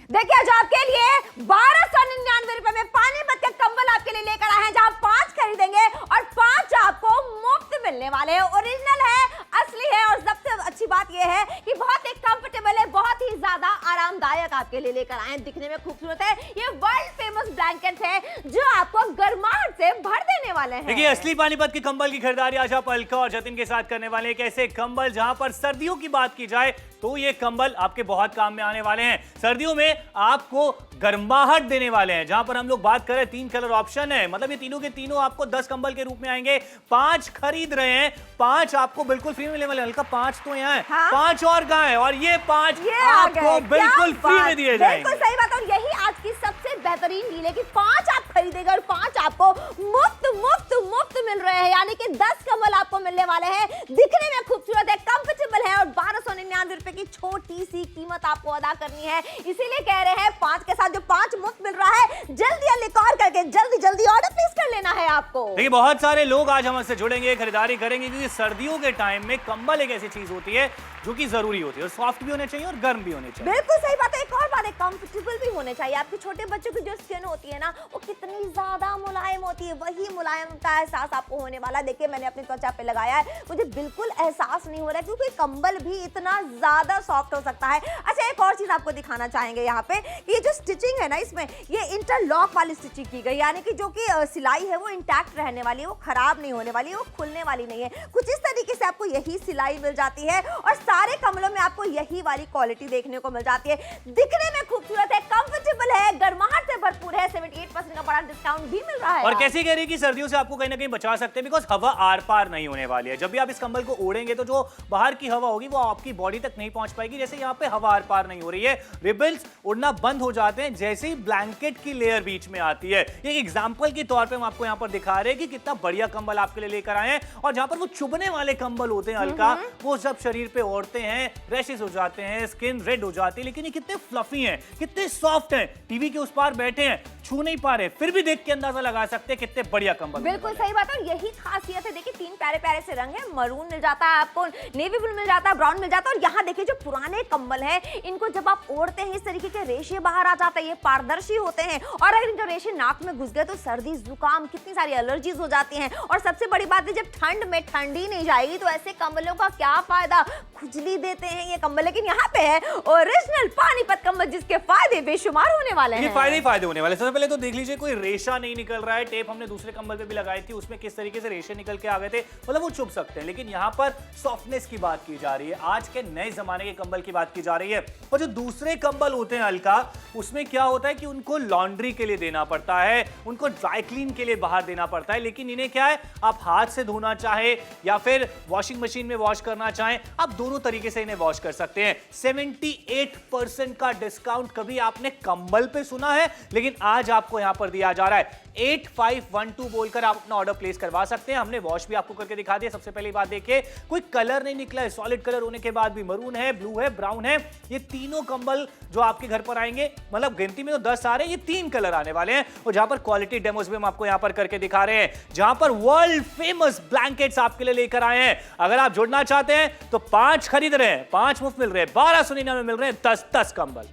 देखिए आज आपके लिए 1299 रुपए में पानीपत के कंबल आपके लिए लेकर आए हैं, जहां 5 खरीदेंगे और 5 आपको मुफ्त मिलने वाले हैं। ओरिजिनल है, असली है और सबसे अच्छी बात यह है कि बहुत ही कंफर्टेबल है, बहुत ही ज्यादा आरामदायक आपके लिए लेकर आए हैं। दिखने में खूबसूरत है, ये वर्ल्ड फेमस ब्लैंकेट है जो आपको गर्माहट से भर देने वाले हैं। देखिए असली पानीपत के कंबल की खरीदारी आज आप अलका और जतिन के साथ करने वाले हैं। कैसे कंबल, जहां पर सर्दियों की बात की जाए तो ये कंबल आपके बहुत काम में आने वाले हैं। सर्दियों में आपको गर्माहट देने वाले हैं। जहां पर हम लोग बात करें 3 कलर ऑप्शन है, मतलब ये तीनों के तीनों आपको 10 कंबल के रूप में आएंगे। 5 खरीद रहे हैं, 5 आपको बिल्कुल फ्री में मिलने वाले हैं। हल्का 5 तो यहाँ है, हाँ? 5 और कहां है, और ये 5 आपको बिल्कुल फ्री में दिए जाएंगे। बिल्कुल सही बात है, और यही आज की सबसे बेहतरीन डील है कि 5 आप खरीदेंगे और 5 आपको मुफ्त मुफ्त मुफ्त मिल रहे हैं। यानी कि 10 कंबल आपको मिलने वाले हैं, दिखने में खूबसूरत है, कंफर्टेबल है और 1299 रुपए की छोटी सी कीमत आपको अदा करनी है। इसीलिए कह रहे हैं 5 के साथ जो 5 मुफ्त मिल रहा है, जल्दी रिकॉर्ड करके जल्दी जल्दी ऑर्डर प्लेस कर लेना है आपको। देखिए बहुत सारे लोग आज हमसे जुड़ेंगे, खरीदारी करेंगे, क्योंकि सर्दियों के टाइम में कंबल एक ऐसी चीज होती है जो कि जरूरी होती है, और सॉफ्ट भी होने चाहिए और गर्म भी होने चाहिए। बिल्कुल सही बात है। एक और बात है, कंफर्टेबल भी होने चाहिए। आपके छोटे बच्चों की जो स्किन होती है ना, वो कितनी ज्यादा मुलायम होती है, वही मुलायम का एहसास आपको होने वाला है। देखिए मैंने अपनी त्वचा पे लगाया है, मुझे बिल्कुल एहसास नहीं हो रहा है, क्योंकि कंबल भी इतना ज्यादा सॉफ्ट हो सकता है। अच्छा एक और चीज आपको दिखाना चाहेंगे यहाँ पे, ये जो स्टिचिंग है ना, इसमें ये इंटरलॉक वाली स्टिचिंग की गई, यानी कि जो कि सिलाई है वो इंटैक्ट रहने वाली है, वो खराब नहीं होने वाली है, वो खुलने वाली नहीं है। कुछ इस तरीके से आपको यही सिलाई मिल जाती है और सारे कंबलों में आपको यही वाली क्वालिटी देखने को मिल जाती है। दिखने में खूबसूरत है, कंफर्टेबल है, गर्माहट से भरपूर है, 78% का बड़ा डिस्काउंट भी मिल रहा है। और कैसे कह रही है कि सर्दियों से आपको कहीं ना कहीं बचा सकते हैं, बिकॉज हवा आर पार नहीं होने वाली है। जब भी आप इस कंबल को ओढ़ेंगे तो जो बाहर की हवा होगी वो आपकी बॉडी तक नहीं पहुंच पाएगी। जैसे यहाँ पे हवा आर पार नहीं हो रही है, रिबल्स उड़ना बंद हो जाते हैं जैसे ही ब्लैंकेट की लेयर बीच में आती है। एक एग्जांपल के तौर पे हम आपको यहाँ पर दिखा रहे हैं कि कितना बढ़िया कंबल आपके लिए लेकर आए हैं। और जहां पर वो चुभने वाले कंबल होते हैं हल्का, वो जब शरीर पे ओढ़ते हैं रैशेस हो जाते हैं, स्किन रेड हो जाती है, लेकिन ये कितने फ्लफी हैं, कितने सॉफ्ट हैं। टीवी के उस पार बैठे हैं, छू नहीं पा रहे, फिर भी देख के अंदाजा लगा सकते हैं कितने बढ़िया कंबल। बिल्कुल सही बात है, यही खासियत है। देखिए 3 प्यारे प्यारे से रंग है, मरून मिल जाता है आपको, नेवी ब्लू मिल जाता है, ब्राउन मिल जाता है। और यहाँ देखिए जो पुराने कंबल हैं, इनको जब आप ओढ़ते हैं इस तरीके के रेशे बाहर आ जाते हैं, ये पारदर्शी होते हैं, और अगर इनके रेशे नाक में घुस गए तो सर्दी जुकाम कितनी सारी एलर्जीज हो जाती हैं। और सबसे बड़ी बात है, जब ठंड में ठंडी नहीं जाएगी तो ऐसे कंबलों का क्या फायदा, खुजली देते हैं ये कंबल। लेकिन यहाँ पे है ओरिजिनल पानीपत कंबल, जिसके फायदे बेशुमार होने वाले हैं। फायदे ही फायदे होने वाले। सबसे पहले तो देख लीजिए कोई रेशा नहीं निकल रहा है। टेप हमने दूसरे कंबल पे भी लगाई थी, उसमें किस तरीके से रेशे निकल के आ गए थे, मतलब वो चुभ सकते हैं। लेकिन यहाँ पर सॉफ्टनेस की बात की जा रही है, आज के नए जमाने के कंबल की बात की जा रही है। और जो दूसरे कंबल होते हैं हल्का, उसमें क्या होता है कि उनको लॉन्ड्री के लिए देना पड़ता है, उनको ड्राई क्लीन के लिए बाहर देना पड़ता है। लेकिन इन्हें क्या है, आप हाथ से धोना चाहे या फिर वॉशिंग मशीन में वॉश करना चाहें, आप दोनों तरीके से इन्हें वॉश कर सकते हैं। 78% का डिस्काउंट कभी आपने कंबल पे सुना है, लेकिन आज आपको यहां पर दिया जा रहा है। 8512 बोलकर आप अपना ऑर्डर प्लेस करवा सकते हैं। हमने वॉश भी आपको करके दिखा दिया। सबसे पहली बात देखिए, कोई कलर नहीं निकला है, सॉलिड कलर होने के बाद भी मरून है, ब्लू है, ब्राउन है। ये तीनों कंबल जो आपके घर पर आएंगे, मतलब गिनती में तो 10 आ रहे हैं, ये 3 कलर आने वाले हैं। और जहां पर क्वालिटी डेमोस भी हम आपको यहां पर करके दिखा रहे हैं, जहां पर वर्ल्ड फेमस ब्लैंकेट्स आपके लिए लेकर आए हैं। अगर आप जुड़ना चाहते हैं तो 5 खरीद रहे हैं, 5 मुफ्त मिल रहे हैं, 1299 में मिल रहे हैं 10 कंबल।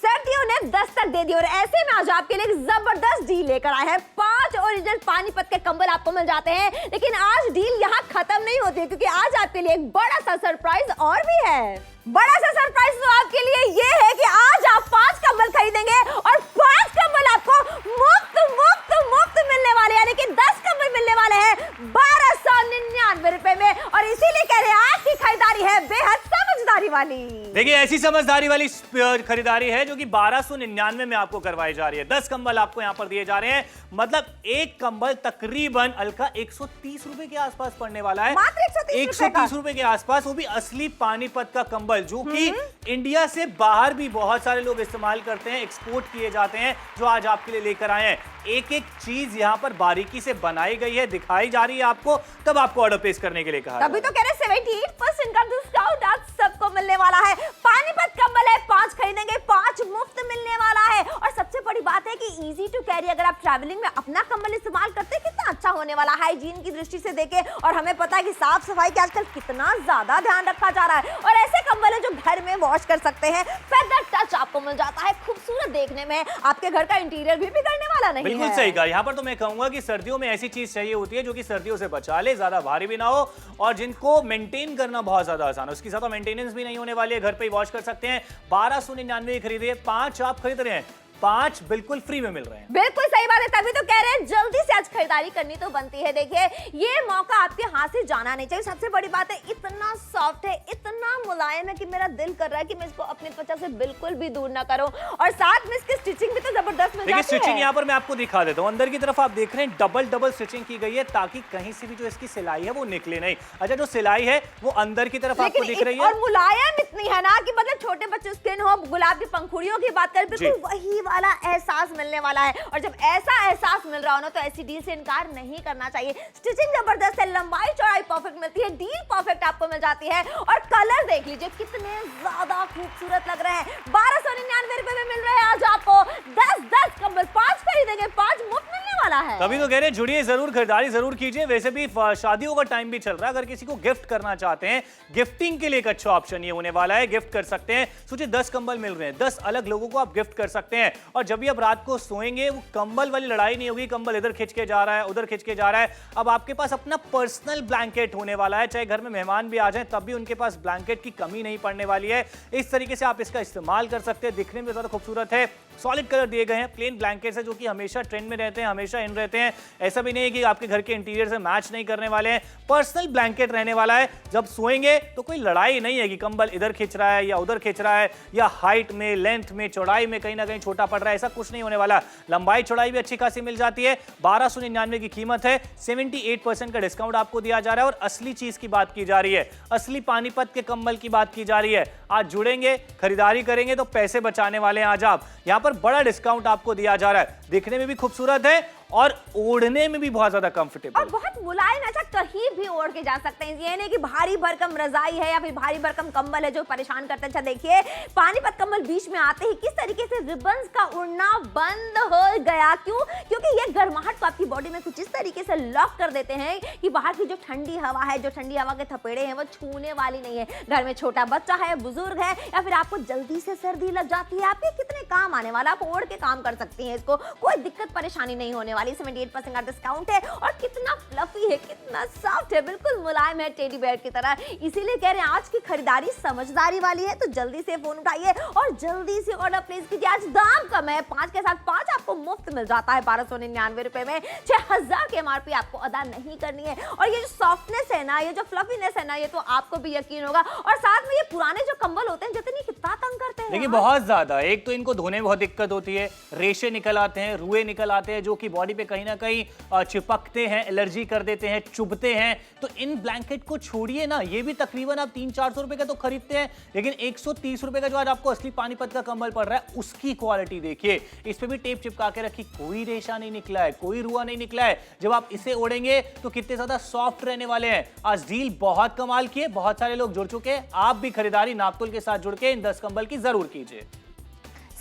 सर्दियों ने दस्तक दे दी और ऐसे में आज आपके लिए एक जबरदस्त डील लेकर आए हैं। 5 ओरिजिनल पानीपत के कंबल आपको मिल जाते हैं। लेकिन आज डील यहाँ खत्म नहीं होती है, क्योंकि आज आपके लिए एक बड़ा सा सरप्राइज और भी है। बड़ा सा सरप्राइज तो आपके लिए ये है कि आज आप 5 कंबल खरीदेंगे और 5 कंबल आपको मुफ्त मुफ्त मुफ्त मिलने वाले, यानी कि 10 कंबल मिलने वाले हैं 1299 रुपए में। और इसीलिए कह रहे हैं आज की खरीदारी है बेहद समझदारी वाली। देखिए ऐसी समझदारी वाली खरीदारी है जो कि 1299 में आपको करवाई जा रही है। 10 कंबल आपको यहां पर दिए जा रहे हैं, मतलब एक कंबल तकरीबन हल्का 130 रुपए के आसपास पड़ने वाला है। मात्र 130 रुपए के आसपास, वो भी असली पानीपत का कंबल, जो कि इंडिया से बाहर भी बहुत सारे लोग इस्तेमाल करते हैं, एक्सपोर्ट किए जाते हैं, जो आज आपके लिए लेकर आए हैं। एक एक चीज यहां पर बारीकी से बनाई गई है, दिखाई जा रही है आपको, तब आपको ऑर्डर प्लेस करने के लिए कहा। तभी तो कह रहे 78% का डिस्काउंट आज सबको मिलने वाला है। पानीपत कंबल है, 5 खरीदेंगे 5 मुफ्त मिलने वाला है। और सबसे बड़ी बात है कि इजी टू कैरी, अगर आप ट्रैवलिंग में अपना कंबल इस्तेमाल करते हैं, कितना अच्छा होने वाला है हाइजीन की दृष्टि से देखे। और हमें पता है कि साफ सफाई का आजकल कितना ज्यादा ध्यान रखा जा रहा है, और ऐसे कंबल है जो घर में वॉश कर सकते हैं, फेदर टच आप आपको मिल जाता है, खूबसूरत देखने में, आपके घर का इंटीरियर भी बिगड़ने वाला नहीं है। बिल्कुल सही कहा। यहाँ पर तो मैं कहूंगा कि सर्दियों में ऐसी चीज चाहिए होती है जो कि सर्दियों से बचा ले, ज्यादा भारी भी ना हो और जिनको मेंटेन करना बहुत ज्यादा आसान हो। उसकी ज्यादा मेंटेनेंस भी नहीं होने वाली है, घर पे ही वॉश कर सकते हैं। 1299 खरीदे, 5 आप खरीद रहे हैं, 5 बिल्कुल फ्री में मिल रहे हैं। बिल्कुल सही बात है, तभी तो कह रहे हैं जल्दी से आज खरीदारी करनी तो बनती है। देखिए ये मौका आपके हाथ से जाना नहीं चाहिए। सबसे बड़ी बात है इतना सॉफ्ट है, इतना मुलायम है कि मेरा दिल कर रहा है कि मैं इसको अपनी त्वचा से बिल्कुल भी दूर ना करूं। और साथ में इसकी स्टिचिंग भी तो जबरदस्त मिल जाती है। स्टिचिंग यहाँ पर मैं आपको दिखा देता हूँ। अंदर की तरफ आप देख रहे हैं डबल स्टिचिंग की गई है ताकि कहीं से भी जो इसकी सिलाई है वो निकले नहीं। अच्छा, जो सिलाई है वो अंदर की तरफ आपको दिख रही है और मुलायम इतनी है ना कि मतलब छोटे बच्चे स्किन हो, गुलाब की पंखुड़ियों की बात करें, बिल्कुल वही वाला एहसास मिलने वाला है। और जब ऐसा एहसास मिल रहा हो ना तो ऐसी डील से इनकार नहीं करना चाहिए। स्टिचिंग जबरदस्त है, लंबाई चौड़ाई परफेक्ट मिलती है, डील परफेक्ट आपको मिल जाती है। और कलर देख लीजिए कितने ज्यादा खूबसूरत लग रहे हैं। 1299 रुपए में मिल रहे हैं आज आपको 10 कंबल। 5 खरीदेंगे 5 मुफ्त मिलने वाला है। तभी तो कह रहे हैं जुड़िए जरूर, खरीदारी जरूर कीजिए। वैसे भी शादियों का टाइम भी चल रहा है, अगर किसी को गिफ्ट करना चाहते हैं, गिफ्टिंग के लिए एक अच्छा ऑप्शन ये होने वाला है। गिफ्ट कर सकते हैं, सोचिए 10 कंबल मिल रहे हैं, 10 अलग लोगों को आप गिफ्ट कर सकते हैं। और जब भी आप रात को सोएंगे वो कंबल वाली लड़ाई नहीं होगी, कंबल इधर खिंच के जा रहा है उधर खिंच के जा रहा है। अब आपके पास अपना पर्सनल ब्लैंकेट होने वाला है, चाहे घर में मेहमान भी आ जाएं तब भी उनके पास ब्लैंकेट की कमी नहीं पड़ने वाली है। इस तरीके से आप इसका इस्तेमाल कर सकते हैं। दिखने में ज्यादा खूबसूरत है, सॉलिड कलर दिए गए हैं, प्लेन ब्लैंकेट्स है जो कि हमेशा ट्रेंड में रहते हैं, हमेशा इन रहते हैं। ऐसा भी नहीं है कि आपके घर के इंटीरियर से मैच नहीं करने वाले हैं। पर्सनल ब्लैंकेट रहने वाला है, जब सोएंगे तो कोई लड़ाई नहीं है कि कंबल इधर खिंच रहा है या उधर खिंच रहा है या हाइट में, लेंथ में, चौड़ाई में कहीं ना कहीं छोटा पड़ रहा है, ऐसा कुछ नहीं होने वाला। लंबाई चौड़ाई भी अच्छी खासी मिल जाती है। 1299 की कीमत है, 78% का डिस्काउंट आपको दिया जा रहा है। और असली चीज की बात की जा रही है, असली पानीपत के कंबल की बात की जा रही है। आज जुड़ेंगे, खरीदारी करेंगे तो पैसे बचाने वाले हैं आज आप। यहां पर बड़ा डिस्काउंट आपको दिया जा रहा है, दिखने में भी खूबसूरत है और ओढ़ने में भी बहुत ज्यादा कंफर्टेबल और बहुत मुलायम। अच्छा कहीं भी ओढ़ के जा सकते हैं, ये नहीं कि भारी भरकम रजाई है या फिर भारी भरकम कंबल है जो परेशान करते हैं। अच्छा देखिए पानीपत कंबल बीच में आते ही किस तरीके से रिबन्स का उड़ना बंद हो गया। क्यों? क्योंकि ये गर्माहट को आपकी बॉडी में कुछ इस तरीके से लॉक कर देते हैं कि बाहर की जो ठंडी हवा है, जो ठंडी हवा के थपेड़े हैं वो छूने वाली नहीं है। घर में छोटा बच्चा है, बुजुर्ग है या फिर आपको जल्दी से सर्दी लग जाती है, आपके कितने काम आने वाला, आप ओढ़ के काम कर सकती हैं इसको, कोई दिक्कत परेशानी नहीं होने वाली। 78% का डिस्काउंट है और कितना फ्लफी है, कितना सॉफ्ट है, बिल्कुल मुलायम है टेडी बेयर की तरह। इसीलिए कह रहे हैं आज की खरीदारी समझदारी वाली है, तो जल्दी से फोन उठाइए और जल्दी से ऑर्डर प्लेस कीजिए। आज दाम कम है, 5 के साथ 5 आपको मुफ्त मिल जाता है 1299 रुपए में। 6000 की एमआरपी आपको अदा नहीं करनी है। और ये जो सॉफ्टनेस है ना, ये जो फ्लफीनेस है ना, ये तो आपको भी यकीन होगा। और साथ में ये पुराने जो कंबल होते हैं जितनी कितना तंग करते हैं, देखिए बहुत ज्यादा। एक तो इनको धोने में बहुत दिक्कत होती है, रेशे निकल आते हैं, रुए निकल आते हैं जो कि बॉडी पे कहीं ना कहीं चिपकते हैं, एलर्जी कर देते हैं, चुभते हैं। तो इन ब्लैंकेट को छोड़िए ना, ये भी तकरीबन आप 300-400 रुपए का तो खरीदते हैं, लेकिन 130 रुपए का जो आज आपको असली पानीपत का कंबल पड़ रहा है उसकी क्वालिटी देखिए। इस पे भी टेप चिपका के रखी, कोई रेशा नहीं निकला है, कोई रुआ नहीं निकला है। जब आप इसे ओढ़ेंगे तो कितने ज्यादा सॉफ्ट रहने वाले हैं। आज डील बहुत कमाल की है, बहुत सारे लोग जुड़ चुके हैं। आप भी खरीदारी नापतोल के साथ जुड़ के इन 10 कंबल की जरूर कीजिए।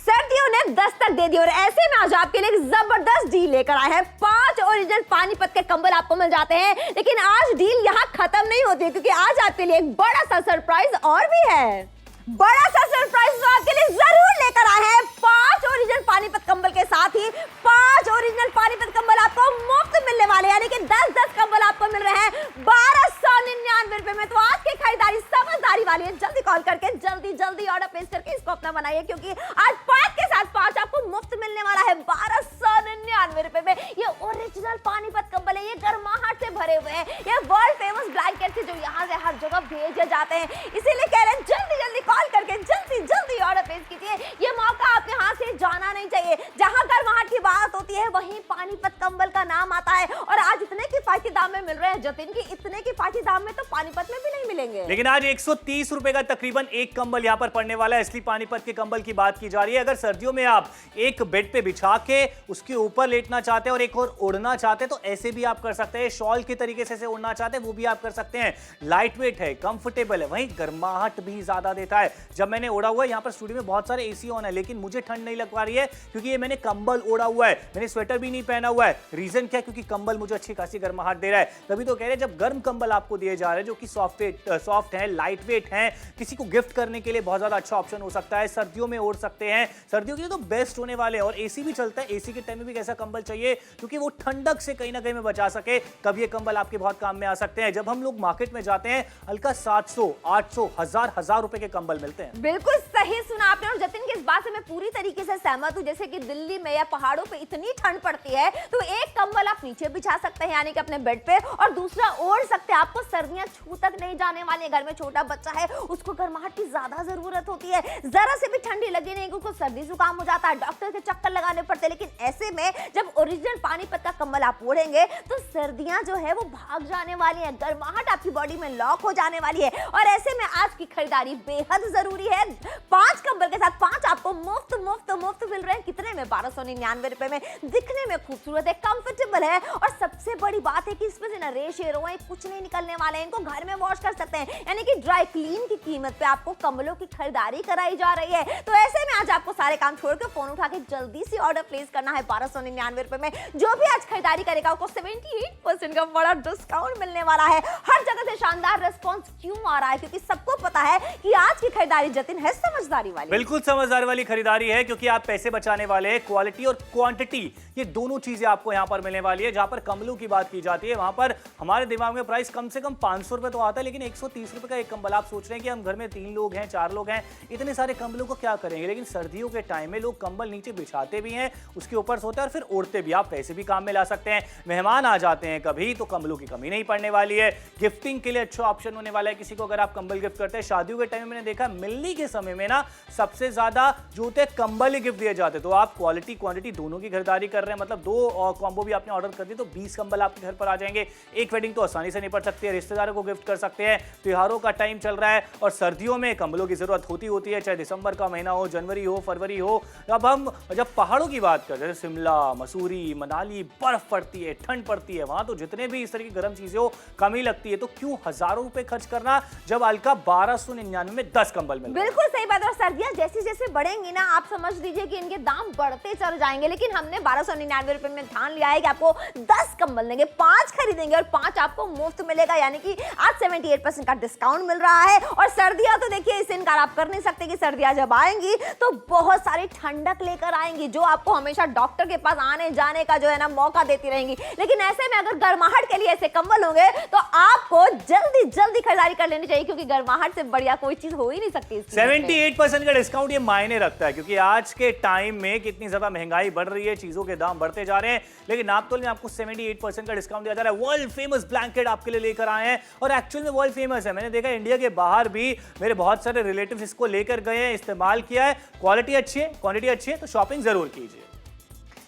सर्दियों ने दस्तक दे दी और ऐसे में आज आपके लिए एक जबरदस्त डील लेकर आए हैं। 5 ओरिजिनल पानीपत के कंबल आपको मिल जाते हैं। लेकिन आज डील यहाँ खत्म नहीं होती है, क्योंकि आज आपके लिए एक बड़ा सा सरप्राइज और भी है। बड़ा सा सरप्राइज तो आपके लिए जरूर लेकर आए हैं। 5 ओरिजिनल पानीपत कंबल के साथ ही 5 ओरिजिनल पानीपत कंबल आपको मुफ्त मिलने वाले हैं, यानी कि 10 कंबल आपको मिल रहे हैं 1299 रुपए में। तो आज की खरीदारी समझदारी वाली है, जल्दी कॉल करके जल्दी ऑर्डर प्लेस करके इसको अपना बनाइए, क्योंकि आज 5 के साथ 5 आपको मुफ्त मिलने वाला है 1299 रुपए में। ये ओरिजिनल पानीपत कंबल है, ये गर्माहट से भरे हुए हैं, ये वर्ल्ड फेमस ब्लैंकेट है जो यहाँ से हर जगह भेजे जाते हैं। इसीलिए कह रहे हैं जल्दी कॉल करके जल्दी ऑर्डर प्लेस कीजिए। ये मौका आपके हाथ से जाना नहीं चाहिए। जहां गर्माहट की बात होती है वहीं पानीपत कंबल का नाम आता है। और आज इतने किफायती दाम में मिल रहे हैं जतिन की, इतने किफायती दाम में तो पानीपत में भी नहीं मिलेंगे। लेकिन आज 130 रुपए का तकरीबन एक कंबल यहां पर पड़ने वाला है। असली पानीपत के कंबल की बात की जा रही है। अगर सर्दियों में आप एक बेड पे बिछा के उसके ऊपर लेटना चाहते हैं और एक और ओढ़ना चाहते हैं तो ऐसे भी आप कर सकते हैं। शॉल के तरीके से ओढ़ना चाहते हैं वो भी आप कर सकते हैं। लाइट वेट है, कंफर्टेबल है, वहीं गर्माहट भी ज्यादा देता है। जब मैंने ओढ़ा हुआ है, यहाँ पर स्टूडियो में में बहुत सारे एसी ऑन है, लेकिन मुझे ठंड नहीं लग पा रही है क्योंकि ये मैंने कंबल ओढ़ा हुआ है, मैंने स्वेटर भी नहीं पहना हुआ है। रीजन क्या? क्योंकि कंबल मुझे अच्छी खासी गर्माहट दे रहा है। तभी तो कह रहे हैं जब गर्म कंबल आपको दिए जा रहे हैं जो कि सॉफ्ट है, लाइट वेट है, किसी को गिफ्ट करने के लिए बहुत ज्यादा अच्छा ऑप्शन हो सकता है। सर्दियों में ओढ़ सकते हैं, सर्दियों के लिए तो बेस्ट होने वाले हैं। और एसी भी चलता है, एसी के टाइम में भी कैसा कंबल चाहिए क्योंकि वो ठंडक से कहीं ना कहीं में बचा सके, तब ये कंबल आपके बहुत काम में आ सकते हैं। जब हम लोग मार्केट में जाते हैं हल्का 700, 800, 1000 रुपए के कंबल मिलते हैं। बिल्कुल सही सुना आपने। और जतिन की इस बात से मैं पूरी तरीके से सहमत हूँ। जैसे कि दिल्ली में या पहाड़ों पे इतनी ठंड पड़ती है तो एक कंबल आप नीचे बिछा सकते हैं यानी कि अपने बेड पे, और दूसरा ओढ़ सकते हैं। आपको सर्दियां छू तक नहीं जाने वाली है। घर में छोटा बच्चा है, उसको गर्माहट की ज्यादा जरूरत होती है, जरा से भी ठंडी लगी नहीं उसको सर्दी जुकाम हो जाता है, डॉक्टर के चक्कर लगाने पड़ते हैं। लेकिन ऐसे में जब ओरिजिनल पानीपत का कंबल आप ओढ़ेंगे तो सर्दियां जो है वो भाग जाने वाली है, गर्माहट आपकी बॉडी में लॉक हो जाने वाली है। और ऐसे में आज की खरीदारी बेहद जरूरी है। 5 कंबल के साथ 5 आपको मुफ्त मुफ्त मुफ्त मिल रहे हैं। कितने में? 1299 रुपए में। दिखने में खूबसूरत है, कंफर्टेबल है, और सबसे बड़ी बात है कि इसमें से ना रेशे रोए कुछ नहीं निकलने वाले हैं। इनको घर में वॉश कर सकते हैं, यानी कि ड्राई क्लीन की कीमत पे आपको कंबलों की खरीदारी कराई जा रही है। तो ऐसे में आज आपको सारे काम छोड़ के फोन उठा के जल्दी से ऑर्डर प्लेस करना है 1299 रुपए में। जो भी आज खरीदारी करेगा उसको 78% का बड़ा डिस्काउंट मिलने वाला है। हर जगह से शानदार रिस्पॉन्स क्यों आ रहा है? क्योंकि सबको पता है कि आज की खरीदारी जतिन है समझदारी वाली। बिल्कुल समझदारी वाली खरीदारी है क्योंकि आप पैसे बचाने वाले हैं। क्वालिटी और क्वांटिटी ये दोनों चीजें आपको यहां पर मिलने वाली है। जहां पर कंबलों की बात की जाती है वहां पर हमारे दिमाग में प्राइस कम से कम 500 रुपए तो आता है, लेकिन 130 रुपए का एक कंबल। आप सोच रहे हैं कि हम घर में 3 लोग हैं, 4 लोग हैं, इतने सारे कंबलों को क्या करेंगे? लेकिन सर्दियों के टाइम में लोग कंबल नीचे बिछाते भी हैं, उसके ऊपर सोते हैं और फिर ओढ़ते भी। आप पैसे भी काम में ला सकते हैं। मेहमान आ जाते हैं कभी तो कंबलों की कमी नहीं पड़ने वाली है। गिफ्टिंग के लिए अच्छा ऑप्शन होने वाला है किसी को, अगर आप कंबल गिफ्ट करते हैं। शादियों के टाइम में मैंने देखा मिलने के समय में ना सबसे ज्यादा जो होते हैं कंबल ही गिफ्ट दिए जाते। तो आप क्वालिटी क्वांटिटी दोनों की खरीदारी कर रहे हैं, मतलब 2 कॉम्बो भी आपने ऑर्डर कर दी तो 20 कंबल आपके घर पर आ जाएंगे। एक वेडिंग तो आसानी से निपट सकती है, रिश्तेदारों को गिफ्ट कर सकते हैं। त्योहारों का टाइम चल रहा है और सर्दियों में कंबलों की जरूरत होती है, चाहे दिसंबर का महीना हो, जनवरी हो, फरवरी हो। अब हम जब पहाड़ों की बात करते हैं, शिमला, मसूरी, मनाली, बर्फ पड़ती है, ठंड पड़ती है, वहां तो जितने भी इस तरह की गर्म चीजें हो कमी लगती है। तो क्यों हजारों रुपए खर्च करना जब अलका 1299 में 10 कंबल मिलते हैं? बिल्कुल सही बात है। और सर्दियां जैसे जैसे बढ़ेंगी ना आप समझ लीजिए कि इनके दाम बढ़ते चल जाएंगे। लेकिन हमने 1299 रुपए में ठान लिया है कि आपको 10 कंबल देंगे, 5 खरीदेंगे और 5 आपको मुफ्त मिलेगा, यानी कि आज 78% का डिस्काउंट मिल रहा है। और सर्दियां तो देखिए इससे इनकार आप कर नहीं सकते कि सर्दियां जब आएंगी तो बहुत सारी ठंडक लेकर आएंगी जो आपको हमेशा डॉक्टर के पास आने जाने का जो है ना मौका देती रहेंगी। लेकिन ऐसे में अगर गर्माहट के लिए ऐसे कंबल होंगे तो आपको जल्दी जल्दी खरीदारी कर लेनी चाहिए, क्योंकि गर्माहट से बढ़िया कोई चीज हो ही नहीं सकती। 78% का डिस्काउंट ये मायने रखता है क्योंकि आज के टाइम में कितनी ज्यादा महंगाई बढ़ रही है, चीजों के दाम बढ़ते जा रहे हैं, लेकिन नापतोल में आपको 78% का डिस्काउंट दिया जा रहा है। वर्ल्ड फेमस ब्लैंकेट आपके लिए लेकर आए हैं और एक्चुअल में वर्ल्ड फेमस है। मैंने देखा इंडिया के बाहर भी मेरे बहुत सारे रिलेटिव्स इसको लेकर गए हैं, इस्तेमाल किया है। क्वालिटी अच्छी है, क्वांटिटी अच्छी है, तो शॉपिंग जरूर कीजिए।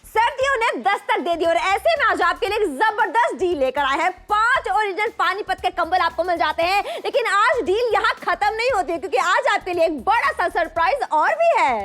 सर्दियों ने दस्तक दे दी और ऐसे में आज आपके लिए एक जबरदस्त डील लेकर आए हैं। 5 ओरिजिनल पानीपत के कंबल आपको मिल जाते हैं। लेकिन आज डील यहाँ खत्म नहीं होती है क्योंकि आज आपके लिए एक बड़ा सा सरप्राइज और भी है।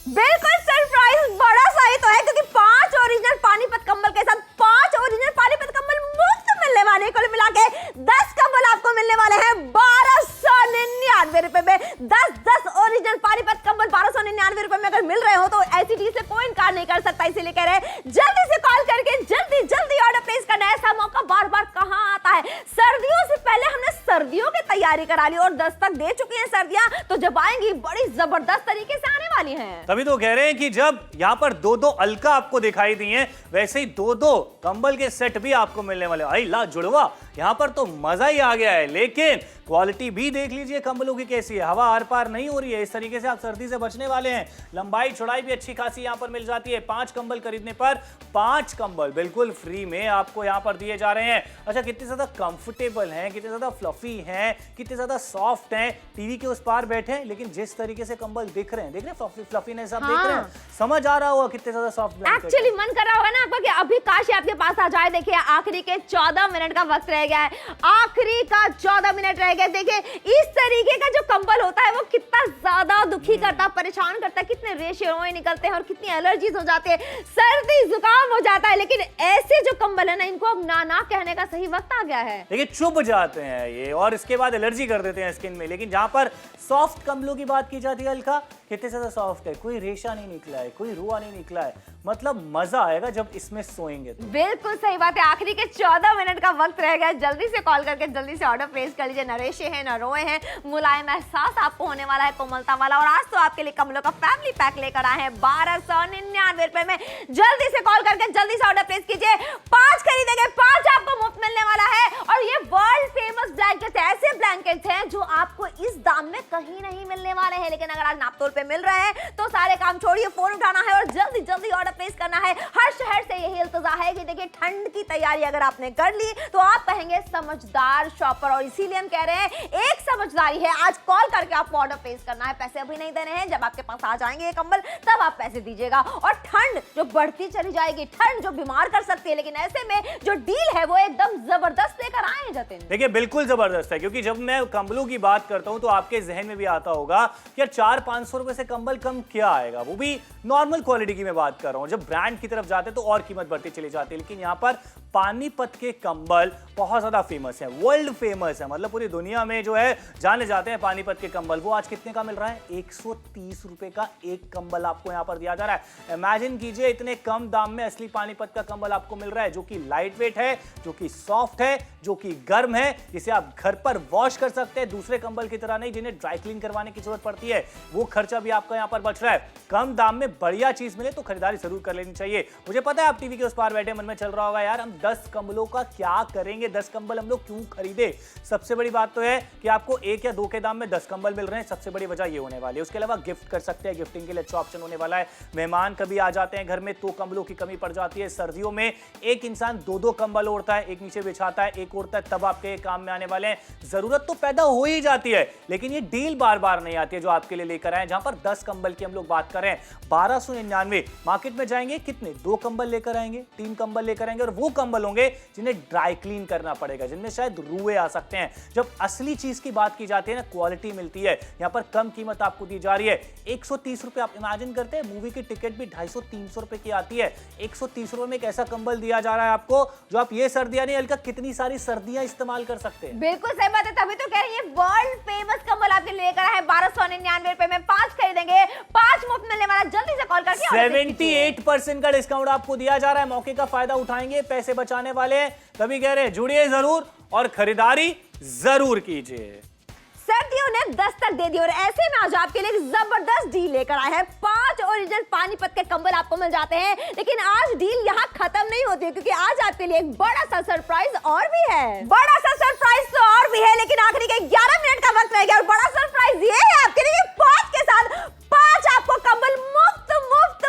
बिल्कुल सरप्राइज बड़ा सा ही तो है क्योंकि 5 ओरिजिनल पानीपत कंबल के साथ 5 ओरिजिनल पानीपत कंबल मुफ्त मिलने वाले हैं। कुल मिला के 10 कंबल आपको मिलने वाले हैं 1299 रुपए में। 10 ओरिजिनल पानीपत कंबल 1299 रुपए में अगर मिल रहे हो तो ऐसी चीज से कोई इनकार नहीं कर सकता। इसीलिए कह रहे हैं जल्दी से कॉल करके जल्दी ऑर्डर प्लेस करना। ऐसा मौका बार बार कहां आता है? सर्दियों से पहले हमने सर्दियों की तैयारी करा ली और दस्तक दे चुकी हैं सर्दियां, तो जब आएंगी बड़ी जबरदस्त तरीके से आने वाली हैं। तभी तो कह रहे हैं कि जब यहां पर 2 अलका आपको दिखाई दी हैं, वैसे ही 2 कंबल के सेट भी आपको मिलने वाले। आई ला जुड़वा, यहां पर तो मजा ही आ गया है। लेकिन क्वालिटी भी देख लीजिए कंबलों की कैसी है, हवा आर पार नहीं हो रही है। इस तरीके से आप सर्दी से बचने वाले हैं। लंबाई चौड़ाई भी अच्छी खासी यहां पर मिल जाती है। 5 कंबल खरीदने पर 5 कंबल बिल्कुल फ्री में आपको यहां पर दिए जा रहे हैं। अच्छा, कितने ज्यादा कंफर्टेबल हैं, कितने ज्यादा फ्लफी हैं, कितने ज्यादा सॉफ्ट हैं। टीवी के उस पार बैठे हैं लेकिन जिस तरीके से कंबल दिख रहे हैं, देख रहे हैं फ्लफी फ्लफीनेस आप देख रहे हैं, समझ आ रहा होगा कितने ज्यादा सॉफ्ट ब्लैंकेट। एक्चुअली मन कर रहा होगा ना आपका कि अभी काश ये आपके पास आ जाए। देखिए आखिरी के 14 मिनट का वक्त रह गया है, आखिरी का 14 मिनट रह गया। देखिए इस तरीके का जो कंबल होता है वो कितना ज्यादा दुखी करता है, परेशान करता है, कितने रेशे रोए निकलते हैं और कितनी एलर्जीज हो जाती है, सर्दी जुकाम हो जाता है। लेकिन ऐसे जो कंबल है ना, इनको अब ना कहने का सही वक्त आ गया है। देखिए चुभ जाते हैं ये और इसके बाद एलर्जी कर देते हैं स्किन में। लेकिन जहां पर सॉफ्ट कंबलों की बात की जाती है, अलका कितने ज्यादा सॉफ्ट है, कोई रेशा नहीं निकला है, कोई रुआ नहीं निकला है, मतलब मजा आएगा जब इसमें सोएंगे तो। बिल्कुल सही बात है। आखिरी के 14 मिनट का वक्त रह गया, जल्दी से कॉल करके जल्दी से ऑर्डर प्लेस कर लीजिए। न रेशे हैं न रोए हैं, मुलायम एहसास आपको होने वाला है, कोमलता वाला। और आज तो आपके लिए कंबलों का फैमिली पैक लेकर आए हैं 1299 रुपए में। जल्दी से कॉल करके जल्दी से ऑर्डर प्लेस कीजिए। 5 खरीदेंगे 5 आपको मुफ्त मिलने वाला है। और ये वर्ल्ड फेमस ब्लैंकेट, ऐसे ब्लैंकेट हैं जो आपको इस दाम में कहीं नहीं मिलने वाले हैं। लेकिन अगर आज नापतोल पे मिल रहे हैं तो सारे काम छोड़िए, फोन उठाना है और जल्दी जल्दी ऑर्डर प्लेस करना है। हर शहर से यही इल्तजा है कि देखिए ठंड की तैयारी अगर आपने कर ली तो आप कहेंगे समझदार शॉपर। और इसीलिए हम कह रहे हैं एक समझदारी है, आज कॉल करके आपको ऑर्डर प्लेस करना है। पैसे अभी नहीं देने हैं, जब आपके पास आ जाएंगे ये कंबल तब आप पैसे दीजिएगा। और ठंड जो बढ़ती चली जाएगी, ठंड जो बीमार कर सकती है, लेकिन ऐसे में जो डील है वो एकदम जबरदस्त लेकर आए हैं जतिन। देखिए बिल्कुल जबरदस्त है, क्योंकि जब मैं कंबलों की बात करता हूं तो आपके जहन में भी आता होगा कि 400-500 रुपए से कंबल कम क्या आएगा, वो भी नॉर्मल क्वालिटी की मैं बात कर रहा हूं। जब ब्रांड की तरफ जाते हैं तो और कीमत बढ़ती चली जाती है। लेकिन यहां पर पानीपत के कंबल बहुत ज्यादा फेमस है, वर्ल्ड फेमस है, मतलब पूरी दुनिया में जो है जाने जाते हैं पानीपत के कंबल। वो आज कितने का मिल रहा है? 130 रुपए का एक कंबल आपको यहां पर दिया जा रहा है। इमेजिन कीजिए इतने कम दाम में असली पानीपत का कंबल आपको मिल रहा है, जो कि लाइट वेट है, जो कि सॉफ्ट है, जो कि गर्म है, जिसे आप घर पर वॉश कर सकते हैं। दूसरे कंबल की तरह नहीं जिन्हें ड्राई क्लीन करवाने की जरूरत पड़ती है, वो खर्चा भी आपका यहां पर बच रहा है। कम दाम में बढ़िया चीज मिले तो खरीदारी जरूर कर लेनी चाहिए। मुझे पता है आप टीवी के उस पार बैठे मन में चल रहा होगा, यार हम 10 कंबलों का क्या करेंगे, 10 कंबल हम लोग क्यों खरीदे। सबसे बड़ी बात तो है कि आपको 1 या 2 के दाम में 10 कंबल मिल रहे हैं, सबसे बड़ी वजह ये होने वाली है। उसके अलावा गिफ्ट कर सकते हैं, गिफ्टिंग के लिए अच्छा ऑप्शन होने वाला है। मेहमान कभी आ जाते हैं घर में तो कंबलों की कमी पड़ जाती है। सर्दियों में एक इंसान 2-2 कंबल ओढ़ता है, एक नीचे बिछाता है, एक ओढ़ता है, तब आपके काम में आने वाले हैं। जरूरत तो पैदा हो ही जाती है, लेकिन ये डील बार बार नहीं आती है जो आपके लिए लेकर आए। जहां पर 10 कंबल की हम लोग बात करें 1299, मार्केट में जाएंगे कितने, 2 कंबल लेकर आएंगे, 3 कंबल लेकर आएंगे, और वो कंबल होंगे जिन्हें ड्राई क्लीन करना पड़ेगा, जिनमें शायद रुए आ सकते हैं। जब असली चीज की बात की जाती है ना, क्वालिटी मिलती है। यहां पर कम कीमत आपको दी जा रही है, 130 रुपए। आप इमेजिन करते हैं मूवी की टिकट भी 250-300 रुपए की आती है, 130 रुपए में एक ऐसा कंबल दिया जा रहा है आपको जो आप ये सर्दियां नहीं हल्का कितनी सारी सर्दियां इस्तेमाल कर सकते हैं। बिल्कुल सही बात है, तभी तो कह रही है वर्ल्ड फेमस कंबल आपके लिए लेकर आए हैं 1299 रुपए में। 5 खरीदेंगे 5 मुफ्त मिलने वाला। जल्दी से कॉल करके 78% का डिस्काउंट आपको दिया जा रहा है। मौके का फायदा उठाएंगे, पैसे बचाने वाले हैं, तभी कह रहे हैं जुड़िए जरूर और खरीदारी जरूर कीजिए। सर्दियों ने दस्तक दे दी और ऐसे में आज आपके लिए जबरदस्त डील लेकर आए हैं। 5 ओरिजिनल पानीपत के कंबल आपको मिल जाते हैं। लेकिन आज डील यहाँ खत्म नहीं होती है, क्योंकि आज आपके लिए एक बड़ा सा सरप्राइज और भी है। बड़ा सा सरप्राइज तो और भी है, लेकिन आखिरी के 11 मिनट का वक्त रह गया और बड़ा सरप्राइज ये है आपके लिए 5 के साथ 5 आपको कंबल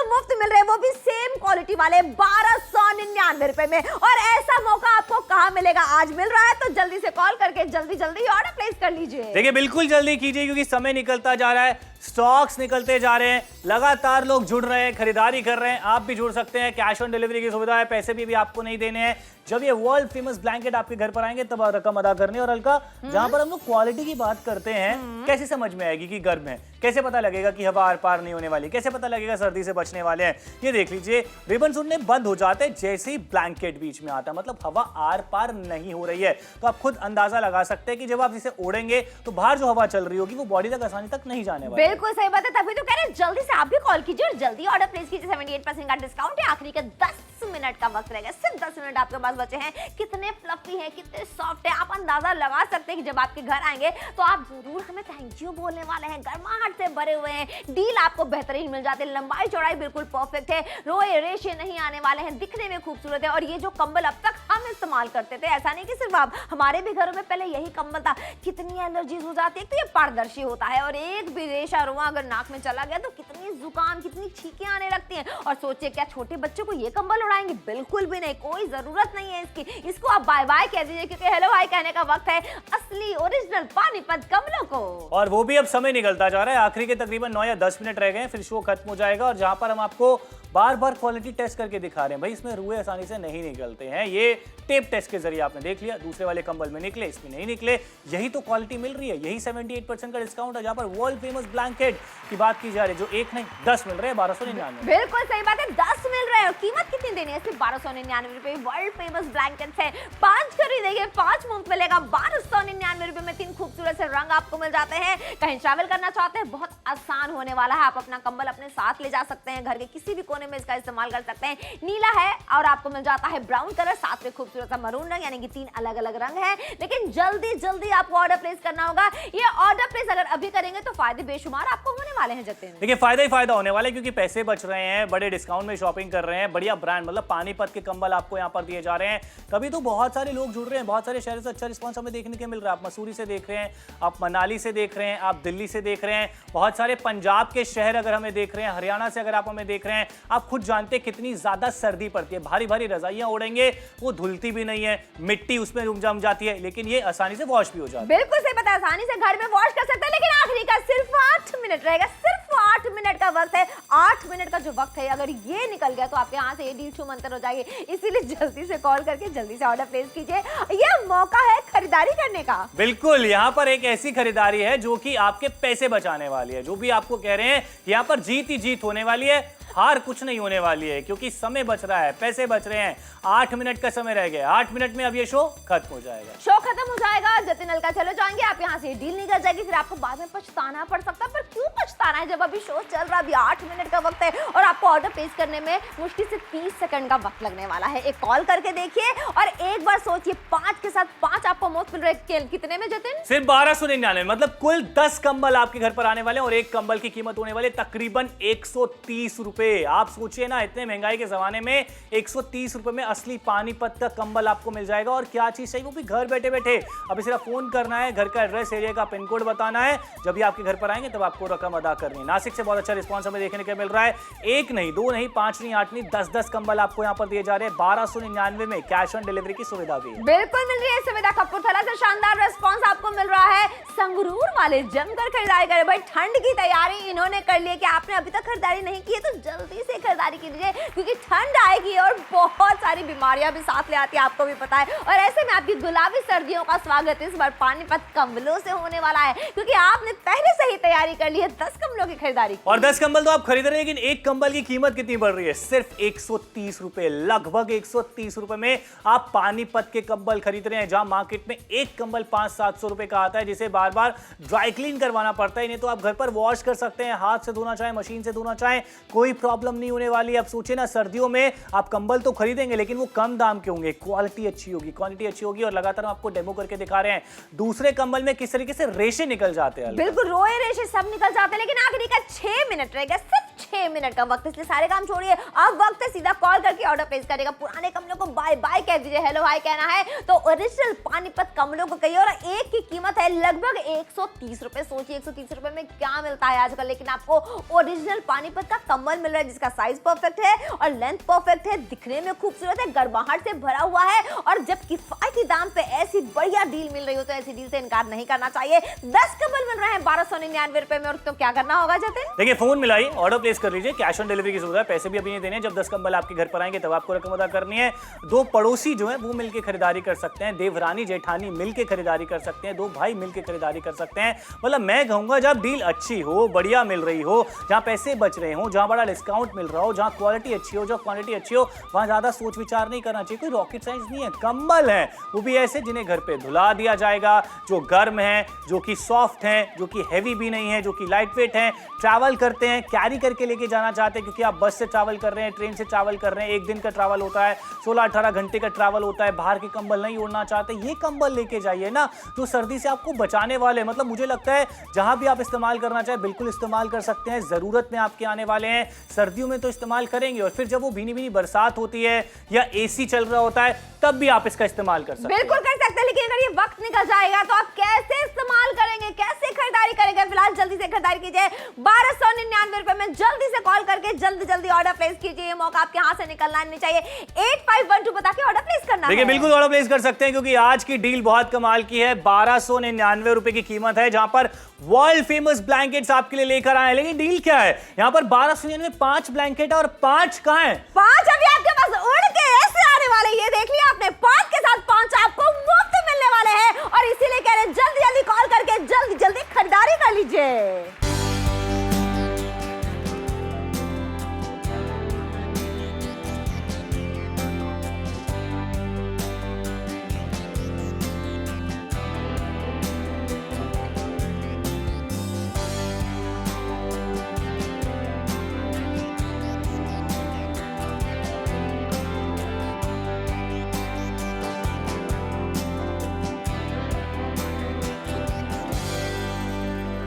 मुफ्त मिल रहे हैं, वो भी सेम क्वालिटी वाले 1299 रुपए में। और ऐसा मौका आपको कहां मिलेगा, आज मिल रहा है, तो जल्दी से कॉल करके जल्दी ऑर्डर प्लेस कर लीजिए। देखिए बिल्कुल जल्दी कीजिए, क्योंकि समय निकलता जा रहा है, स्टॉक्स निकलते जा रहे हैं, लगातार लोग जुड़ रहे हैं, खरीदारी कर रहे हैं। आप भी जुड़ सकते हैं, कैश ऑन डिलीवरी की सुविधा है, पैसे भी आपको नहीं देने हैं। जब ये वर्ल्ड फेमस ब्लैंकेट आपके घर पर आएंगे तब रकम अदा करनी है। और हल्का जहां पर हम लोग क्वालिटी की बात करते हैं, कैसे समझ में आएगी कि गर्म है, कैसे पता लगेगा कि हवा आर पार नहीं होने वाली, कैसे पता लगेगा सर्दी से बचने वाले हैं। ये देख लीजिए, रिबन उड़ने बंद हो जाते हैं जैसे ही ब्लैंकेट बीच में आता है, मतलब हवा आर पार नहीं हो रही है। तो आप खुद अंदाजा लगा सकते हैं कि जब आप इसे ओढ़ेंगे तो बाहर जो हवा चल रही होगी वो बॉडी तक आसानी तक नहीं जाने वाली। बिल्कुल सही बात है, तभी तो कह रहे हैं जल्दी से आप भी कॉल कीजिए और जल्दी ऑर्डर प्लेस कीजिए। 78% का डिस्काउंट है, आखिरी के 10 मिनट का वक्त रह गया, सिर्फ 10 मिनट आपके पास बचे हैं। कितने फ्लफी है, कितने सॉफ्ट है, आप अंदाजा लगा सकते हैं कि जब आपके घर आएंगे तो आप जरूर हमें थैंक यू बोलने वाले हैं। गर्माहट से भरे हुए हैं, डील आपको बेहतरीन मिल जाते हैं, लंबाई चौड़ाई बिल्कुल परफेक्ट है, रोए रेशे नहीं आने वाले हैं, दिखने में खूबसूरत है। और ये जो कंबल अब तक हम इस्तेमाल करते थे, ऐसा नहीं कि सिर्फ आप, हमारे भी घरों में पहले यही कंबल था। कितनी एलर्जीज हो जाती है, तो ये पारदर्शी होता है और एक भी रेशा रुआ अगर नाक में चला गया तो कितनी जुकाम जुकाम, कितनी छींकें आने लगती हैं। और सोचिए क्या छोटे बच्चों को ये कंबल उड़ाएंगे? बिल्कुल भी नहीं, कोई जरूरत नहीं है इसकी। इसको आप बाय बाय कह दीजिए, क्योंकि हेलो हाय कहने का वक्त है असली ओरिजिनल पानीपत कंबलों को। और वो भी अब समय निकलता जा रहा है, आखिरी के तकरीबन 9 या 10 मिनट रह गए, फिर शो खत्म हो जाएगा। और जहां पर हम आपको बार बार क्वालिटी टेस्ट करके दिखा रहे हैं, भाई इसमें रुए आसानी से नहीं निकलते हैं। ये टेप टेस्ट के जरिए आपने देख लिया, दूसरे वाले कंबल में निकले, इसमें नहीं निकले। यही तो क्वालिटी मिल रही है, यही 78% का डिस्काउंट है। जहां पर वर्ल्ड फेमस ब्लैंकेट की बात की जा रही है, जो एक नहीं 10 मिल रहे हैं 1299। बिल्कुल सही बात है, 10 मिल रहे हैं। और कीमत कितनी देनी है? सिर्फ 1299 रुपए। वर्ल्ड फेमस ब्लैंकेट्स है, 5 खरीदेंगे 5 मुफ्त मिलेगा। 1299 रुपए में 3 खूबसूरत से रंग आपको मिल जाते हैं। कहीं ट्रैवल करना चाहते हैं, बहुत आसान होने वाला है। आप अपना कंबल अपने साथ ले जा सकते हैं, घर के किसी भी कोने में इसका इस्तेमाल कर सकते हैं। नीला है और आपको मिल जाता है ब्राउन कलर, साथ में खूबसूरत सा मरून रंग, यानी कि 3 अलग अलग रंग हैं। लेकिन जल्दी जल्दी आपको ऑर्डर प्लेस करना होगा। ये ऑर्डर प्लेस अगर अभी करेंगे तो फायदे बेशुमार आपको होने वाले हैं। जतिन, देखिए फायदा ही फायदा होने वाला है, क्योंकि पैसे बच रहे हैं, बड़े डिस्काउंट में शॉपिंग कर रहे हैं, बढ़िया ब्रांड मतलब पानीपत के कंबल आपको यहाँ पर दिए जा रहे हैं। कभी तो बहुत सारे लोग जुड़ रहे हैं, बहुत सारे शहरों से अच्छा रिस्पॉन्स हमें देखने को मिल रहा है। आप मसूरी से देख रहे हैं, आप मनाली से देख रहे हैं, आप दिल्ली से देख रहे हैं, बहुत सारे पंजाब के शहर अगर हमें देख रहे हैं, हरियाणा से अगर आप हमें देख रहे हैं। आप खुद जानते हैं कितनी ज्यादा सर्दी पड़ती है, भारी भारी रजाइयां ओढ़ेंगे वो धुलती भी नहीं है, मिट्टी उसमें जम जाती है, लेकिन ये आसानी से वॉश भी हो जाता है। बिल्कुल सही पता है, आसानी से घर में वॉश कर सकते हैं। लेकिन आखिरी का सिर्फ 8 मिनट रहेगा, सिर्फ 8 मिनट का वक्त है। 8 मिनट का जो वक्त है, अगर ये निकल गया तो आपके यहाँ से ये डील छूमंतर हो जाएगी। इसीलिए जल्दी से कॉल करके जल्दी से ऑर्डर प्लेस कीजिए, ये मौका है खरीदारी करने का। बिल्कुल, यहाँ पर एक ऐसी खरीदारी है जो कि आपके पैसे बचाने वाली है। जो भी आपको कह रहे हैं यहाँ पर जीत ही जीत होने वाली है, हार कुछ नहीं होने वाली है, क्योंकि समय बच रहा है, पैसे बच रहे हैं। 8 मिनट का समय रह गया, 8 मिनट में अब ये शो खत्म हो जाएगा। शो खत्म हो जाएगा, जतिन अलका चले जाएंगे, आप यहाँ से डील निकल जाएगी, फिर आपको बाद में पछताना पड़ सकता है। पर क्यों पछताना है जब अभी शो चल रहा है? अभी 8 मिनट का वक्त है और आपको ऑर्डर प्लेस करने में मुश्किल से 30 सेकंड का वक्त लगने वाला है। एक कॉल करके देखिए और एक बार सोचिए, 5 के साथ 5 आपको मुफ्त मिल रहे हैं। कितने में जतिन? सिर्फ 1299, मतलब कुल 10 कंबल आपके घर पर आने वाले हैं और एक कंबल की कीमत होने वाली तकरीबन 130 रुपए। आप सोचिए ना, इतने महंगाई के जमाने में 130 रुपए में असली पानीपत का कंबल आपको मिल जाएगा। और क्या चीज चाहिए, वो भी घर बैठे बैठे। अभी सिर्फ फोन करना है, घर का एड्रेस, एरिया का पिन कोड बताना है। जब भी आपके घर पर आएंगे तब आपको रकम अदा करनी है। नासिक से बहुत अच्छा रिस्पांस हमें देखने को मिल रहा है। 1 नहीं, 2 नहीं, 5 नहीं, 8 नहीं, 10-10 कंबल आपको यहाँ पर दिए जा रहे हैं। 1299 में कैश ऑन डिलीवरी की सुविधा भी है। बिल्कुल मिल रही है सुविधा। कपूरथला से शानदार रिस्पांस आपको मिल रहा है। संगरूर वाले जमकर खरीदारी करें भाई, ठंड की तैयारी इन्होंने कर ली है। कि आपने अभी तक खरीदारी नहीं की है तो जल्दी से खरीदारी कीजिए, क्योंकि ठंड आएगी और बहुत सारी बीमारियां भी साथ ले आती है, आपको भी पता है। और ऐसे में आपकी गुलाबी सर्दियों का स्वागत इस बार पानीपत कंबलों से होने वाला है, क्योंकि आपने पहले से ही तैयारी कर ली है 10 कंबलों की खरीदारी। और 10 कंबल तो आप खरीद रहे हैं, लेकिन एक कंबल की कीमत कितनी बढ़ रही है? सिर्फ 130 रुपए, लगभग 130 रुपए में आप पानीपत के कंबल खरीद रहे हैं। जहां मार्केट में एक कंबल 500-700 रुपए का आता है, जिसे बार बार ड्राई क्लीन करवाना पड़ता है। इन्हें तो आप घर पर वॉश कर सकते हैं, हाथ से धोना चाहे, मशीन से धोना चाहे, कोई प्रॉब्लम नहीं होने वाली। अब सोचिए ना, सर्दियों में आप कंबल तो खरीदेंगे, लेकिन वो कम दाम के होंगे, क्वालिटी अच्छी होगी, क्वालिटी अच्छी होगी। और लगातार हम आपको डेमो करके दिखा रहे हैं दूसरे कंबल में किस तरीके से रेशे निकल जाते हैं। बिल्कुल, रोए रेशे सब निकल जाते हैं। लेकिन आखिरी का 6 मिनट रह गया, सिर्फ 6 मिनट का वक्त, इसलिए सारे काम छोड़िए, अब वक्त है सीधा कॉल करके ऑर्डर प्लेस करेगा। पुराने कमलों को बाय बाय कह दीजिए, हेलो हाय कहना है तो ओरिजिनल पानीपत कमलों को कहिए। और एक की कीमत है लगभग 130 रुपए। सोचिए 130 रुपए में क्या मिलता है आजकल, लेकिन आपको ओरिजिनल पानीपत का कंबल मिल रहा है, जिसका साइज परफेक्ट है और लेंथ परफेक्ट है, दिखने में खूबसूरत है, गर्माहट से भरा हुआ है। और जब किफायती दाम पे ऐसी बढ़िया डील मिल रही हो तो ऐसी डील से इनकार नहीं करना चाहिए। 10 कंबल मिल रहे हैं 1299 रुपए में। और तो क्या करना होगा जतिन? देखिए, फोन मिलाइए, ऑर्डर प्लेस कर लीजिए, कैश ऑन डिलीवरी की सुविधा है, पैसे भी अभी नहीं देने। जब 10 कंबल आपके घर पर आएंगे तब आपको रकम अदा करनी है। 2 पड़ोसी जो है वो मिलकर खरीदारी कर सकते हैं, देवरानी जेठानी मिलकर खरीदारी कर सकते हैं, 2 भाई मिलकर खरीदारी कर सकते हैं। मतलब मैं कहूंगा जब डील अच्छी हो, बढ़िया मिल रही हो, जहां पैसे बच रहे हो, जहां बड़ा डिस्काउंट मिल रहा हो, जहां क्वालिटी अच्छी हो, जहां क्वांटिटी अच्छी हो, वहां ज्यादा सोच विचार नहीं करना चाहिए। कोई रॉकेट साइंस नहीं है, कंबल है, वो भी ऐसे जिन्हें घर पे धुला दिया जाएगा, जो गर्म है, जो कि सॉफ्ट है, जो कि हैवी भी नहीं है, जो कि लाइट वेट है। ट्रैवल करते हैं, कैरी करके लेके जाना चाहते हैं, क्योंकि आप बस से ट्रैवल कर रहे हैं, ट्रेन से ट्रैवल कर रहे हैं, एक दिन का ट्रैवल होता है, 16-18 घंटे का ट्रैवल होता है, बाहर के कंबल नहीं ओढ़ना चाहते, ये कंबल लेके जाइए ना, जो सर्दी से आपको बचाने वाले। मतलब मुझे लगता है जहां भी आप इस्तेमाल करना चाहे बिल्कुल इस्तेमाल कर सकते हैं। जरूरत में आपके आने वाले हैं, सर्दियों में तो इस्तेमाल करेंगे, और फिर जब वो भीनी भीनी बरसात होती है या एसी चल रहा होता है तब भी आप इसका इस्तेमाल कर सकते हैं। बिल्कुल कर सकते हैं, लेकिन अगर ये वक्त निकल जाएगा तो आप कैसे इस्तेमाल करेंगे, कैसे खरीदारी करेंगे? फिलहाल जल्दी से खरीदारी कीजिए 1299 रुपए में। जल्दी से कॉल करके जल्दी ऑर्डर प्लेस कीजिए। ये मौका आपके हाथ से निकलना नहीं चाहिए। 8512 बता के ऑर्डर प्लेस करना है। देखिए बिल्कुल ऑर्डर प्लेस कर सकते हैं क्योंकि आज की डील बहुत कमाल की है। 1299 रुपए की कीमत है, जहां पर वर्ल्ड फेमस ब्लैंकेट्स आपके लिए लेकर आए हैं। लेकिन डील क्या है, यहाँ पर 1299 में 5 ब्लैंकेट और 5 कहां है? 5 अभी आपके पास उड़ के ऐसे आने वाले। ये देख लिया आपने, 5 के साथ 5 आपको मुफ्त मिलने वाले हैं और इसीलिए कह रहे हैं जल्दी कॉल करके जल्दी खरीदारी कर लीजिए।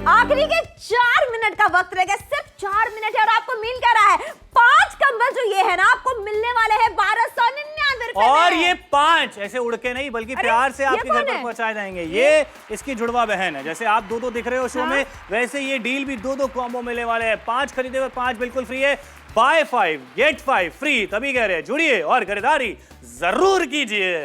आखिरी के 4 मिनट का वक्त रह गया, सिर्फ 4 मिनट है और आपको मिल क्या रहा है? 5 कंबल जो ये है ना आपको मिलने वाले हैं 1299 रुपए और में। ये 5 ऐसे उड़ के नहीं बल्कि प्यार से आपके घर पर पहुंचाए जाएंगे। ये इसकी जुड़वा बहन है। जैसे आप दो दिख रहे हो शो में, वैसे ये डील भी 2 कॉम्बो मिलने वाले हैं। 5 खरीदे हुए 5 बिल्कुल फ्री है। बाय 5 गेट 5 फ्री, तभी कह रहे हैं जुड़िए और खरीदारी जरूर कीजिए।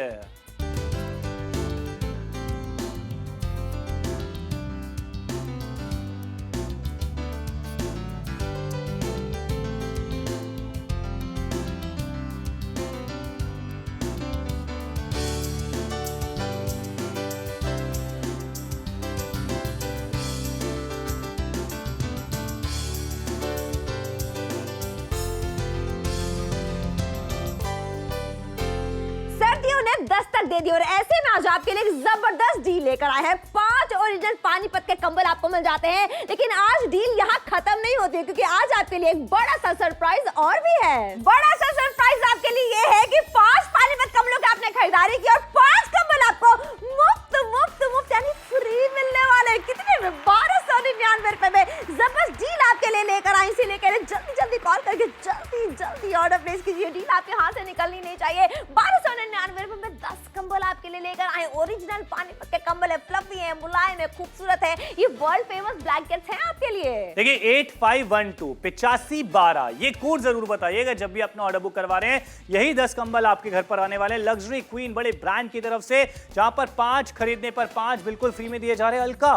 दस्तक दे दी और ऐसे में आज आपके लिए एक जबरदस्त डील लेकर आए हैं। 5 ओरिजिनल पानीपत के कंबल आपको मिल जाते हैं। लेकिन आज डील यहाँ खत्म नहीं होती है क्योंकि आज आपके लिए एक बड़ा सा सरप्राइज और भी है। बड़ा सा सरप्राइज आपके लिए ये है कि 5 पानीपत कंबलों की आपने खरीदारी की और 5 कंबल आपको मुफ्त यानी फ्री मिलने वाले। कितने में? 1299 रुपए में जबरदस्त डील आपके लिए लेकर आए। इसीलिए कह रहे जल्दी कॉल करके जल्दी ऑर्डर प्लेस कीजिए। डील आपके हाथ से निकलनी नहीं चाहिए। 1299 रुपए में 10 कंबल आपके लिए लेकर आए। ओरिजिनल पानीपत के कंबल है, फ्लफी है, मुलायम है, खूबसूरत है। ये वर्ल्ड फेमस ब्लैंकेट्स हैं आपके लिए। देखिए 8512 8512 ये कोड जरूर बताइएगा जब भी अपना ऑर्डर बुक करवा रहे हैं। यही 10 कंबल आपके घर पर आने वाले हैं लग्जरी क्वीन बड़े ब्रांड की तरफ से, जहां पर 5 खरीदने पर 5 बिल्कुल फ्री में दिए जा रहे हैं। अलका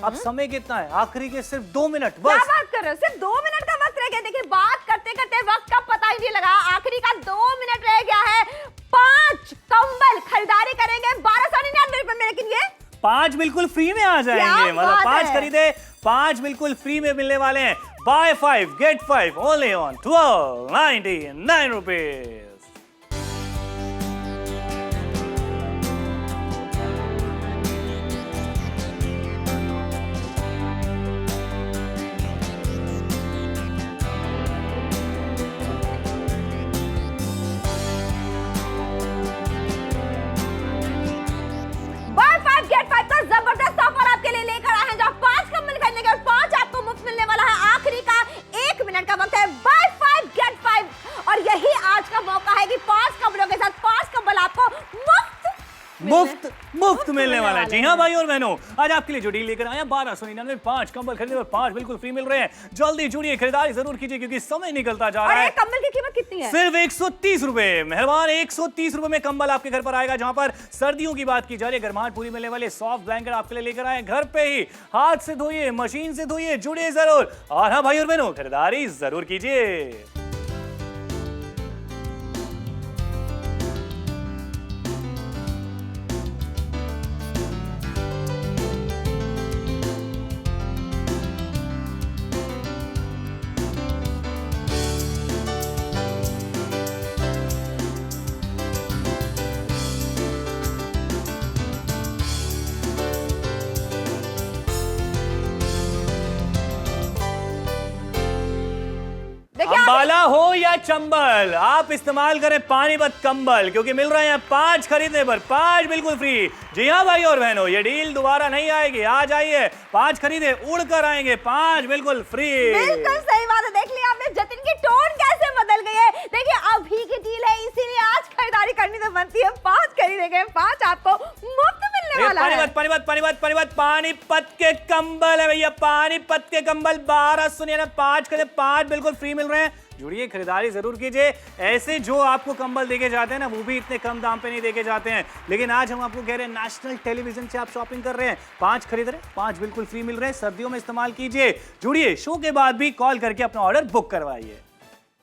अब समय कितना है? आखिरी के सिर्फ 2 मिनट बस। क्या बात कर रहे हो? सिर्फ 2 मिनट का वक्त रह गया। देखिए बात करते करते वक्त का पता ही नहीं लगा। आखिरी का 2 मिनट रह गया है। 5 कंबल खरीदारी करेंगे 1299 रुपए में। लेकिन ये 5 बिल्कुल फ्री में आ जाएंगे। मतलब 5 खरीदे 5 बिल्कुल फ्री में मिलने वाले हैं। Buy 5 get 5 only on 1299 rupees. जबरदस्त ऑफर आपके लिए लेकर आए हैं जहां 5 कंबल खरीदने के और 5 आपको मुफ्त मिलने वाला है। आखिरी का 1 मिनट का वक्त है। बाय 5 गेट 5 और यही आज का मौका है कि 5 कंबलों के साथ 5 कंबल आपको मुफ्त मिलने वाला है। जी हाँ भाई और बहनों, आज आपके लिए जो डील लेकर आया 1299 5 कंबल खरीदने पर 5 बिल्कुल फ्री मिल रहे हैं। जल्दी जुड़िए, खरीदारी जरूर कीजिए क्योंकि समय निकलता जा रहा है। कंबल की कीमत कितनी है? सिर्फ 130 रुपए। मेहरबान 130 रुपए में कंबल आपके घर पर आएगा। जहां पर सर्दियों की बात की जा रही है, गर्माहट पूरी मिलने वाले सॉफ्ट ब्लैंकेट आपके लिए लेकर आए घर पे ही। हाथ से धोइए, मशीन से धोइए, जुड़िए जरूर। और हाँ भाई और बहनों, खरीदारी जरूर कीजिए। अंबाला हो या चंबल, आप इस्तेमाल करें पानीपत कंबल क्योंकि मिल रहे हैं 5 खरीदने पर 5 बिल्कुल फ्री। जी हाँ भाई और बहनों, ये डील दोबारा नहीं आएगी। आ जाइए, 5 खरीदे उड़कर आएंगे 5 बिल्कुल फ्री। बिल्कुल सही बात है। देख लिया आपने जतिन की टोन कैसे बदल गई है। देखिए अभी की डील है, इसीलिए आज खरीदारी करनी तो बनती है। 5 खरीदेंगे 5 आपको मुफ्त मिलने वाला है। पानीपत के कंबल है भैया, पानीपत के कंबल 12 सुनिए ना, 5 के 5 बिल्कुल फ्री मिल रहे हैं। जुड़िए, खरीदारी जरूर कीजिए। ऐसे जो आपको कंबल देके जाते हैं ना, वो भी इतने कम दाम पे नहीं देके जाते हैं। लेकिन आज हम आपको कह रहे हैं नेशनल टेलीविजन से आप शॉपिंग कर रहे हैं, 5 खरीद रहे हैं, 5 बिल्कुल फ्री मिल रहे हैं। सर्दियों में इस्तेमाल कीजिए। जुड़िए, शो के बाद भी कॉल करके अपना ऑर्डर बुक करवाइए।